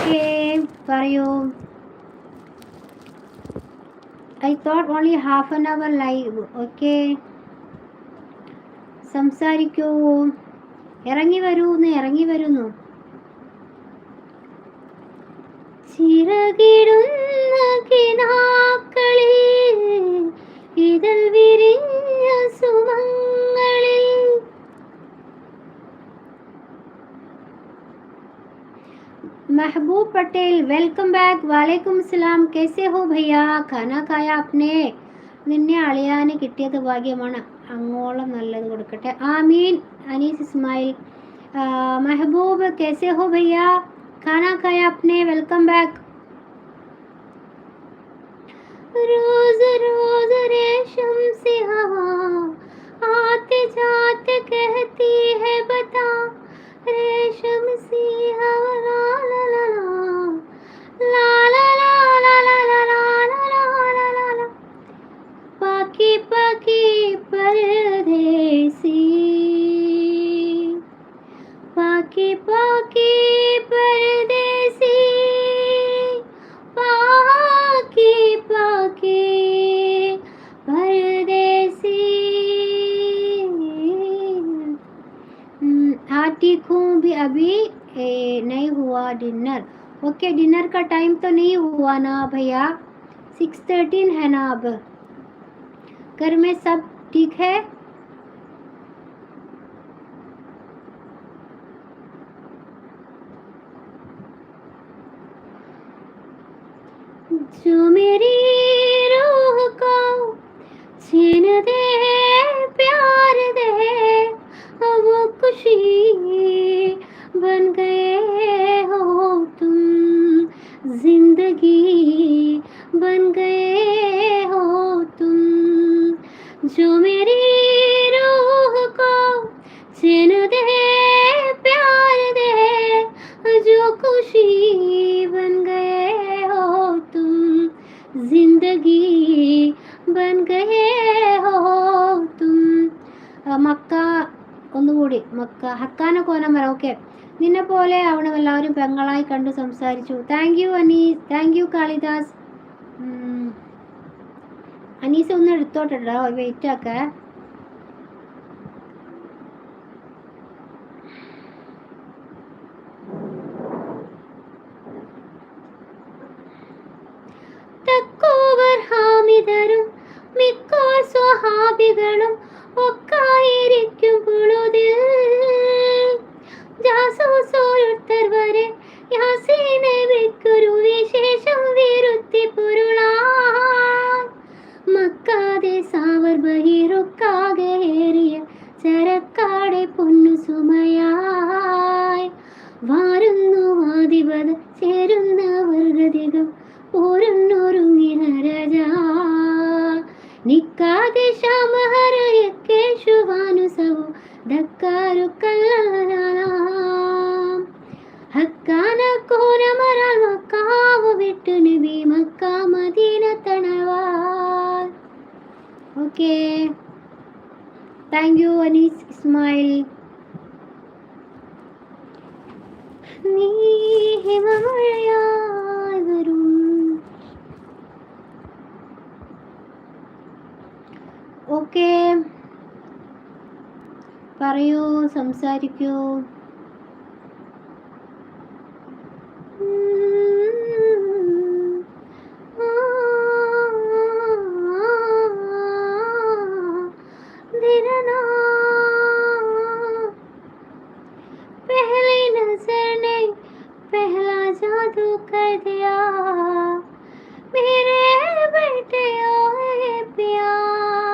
Okay, പറയൂ. I thought only half an hour live. Okay, സംസാരിക്കൂ. ഇറങ്ങി വരുന്നു. ചിറകിടുന്ന കിനാക്കളിൽ ഇതൾ വിരിഞ്ഞ സുമങ്ങളിൽ महबूब पटेल, वेलकम बैक. वालेकुम सलाम. कैसे हो भैया? खाना खाया आपने? നിന്നെ അളിയാന് കിട്ടിയത് ഭാഗ്യമാണ്. അങ്ങോളം നല്ലത് കൊടുക്കട്ടെ. ആമീൻ. അനീസ് ഇസ്മായിൽ, മെഹബൂബ് कैसे हो भैया? खाना खाया आपने? Welcome back. रोज रोज रेशम सी हवा आते जाते कहती है बता, रेशम सी हवा ला ला ला ला ला ला ला ला ला ला ला ला ला ला. पाकी पाकी परदेसी, पाकी पाकी परदेसी, पाकी पाकी परदेसी. हाँ ठीक हूँ भी, अभी नहीं हुआ डिनर. ओके, डिनर का टाइम तो नहीं हुआ ना भैया, 6:13 है ना अब. घर में सब ठीक है? जो मेरी रूह को छीन दे, प्यार दे, वो खुशी बन गए हो तुम, जिंदगी बन गए हो तुम. जो मेरी रूह को छीन दे, प्यार दे, जो खुशी बन गए हो तुम, जिंदगी बन गए हो तुम. മക്ക ഒന്നുകൂടി, മക്ക ഹക്കാന കോനമര. ഓക്കെ, നിന്നെ പോലെ അവിടെ എല്ലാവരും പെങ്ങളായി കണ്ടു സംസാരിച്ചു. Thank you Anees, thank you Kalidas. Anees ഒന്ന് എടുത്തോട്ടെടാ, വെയിറ്റ് ആക്കേ. തക്കോവർ ഹാമിദരും മിക്കോർ സ്വഹാബികളും ഒക്കായിരിക്കും പുളുതിൽ. ജാസൂസോരുത്തർ വരെ യാസീനെ വെക്കൊരു വിശേഷം വിരുത്തി പൊരുളാൻ. മക്കാതെ സാവർ ബഹിറുക്കാകേറിയ ചരക്കാടെ പൊന്നു സുമയായി വാരുന്നു വാദിപത ചേരുന്നവർ ഗതികം പോരുന്നൊരുങ്ങിനരജ. നിക്കാതെ ശാമഹരയക്കേശുവാനുസവു ധക്കാരുക്കല്ലാം. ഹക്കാന കോരമരാൽ മക്കാവ് വിട്ടു നബി മക്ക മദീന തണവാൽ. Okay, thank you Anees Ismail. നീ ഹിമമഴയായി വരും. ഓക്കെ, പറയൂ, സംസാരിക്കൂ. पहली नजर ने पहला जादू कर दिया, मेरे बेटे ओए प्यार.